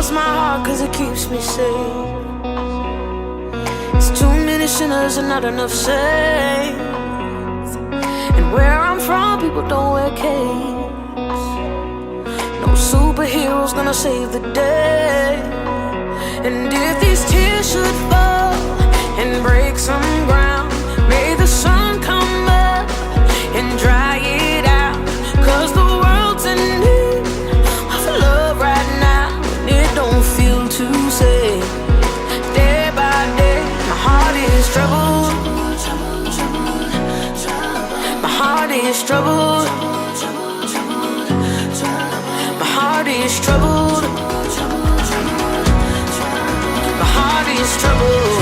cross my heart cause it keeps me safe. It's too many sinners and not enough saints. And where I'm from, people don't wear capes. No superheroes gonna save the day. And if these tears should fall and break some ground, may the sun come up and dry it out. Cause the world's in need of love right now. It don't feel too safe. Day by day, my heart is troubled. My heart is troubled. My heart is troubled. My heart is troubled.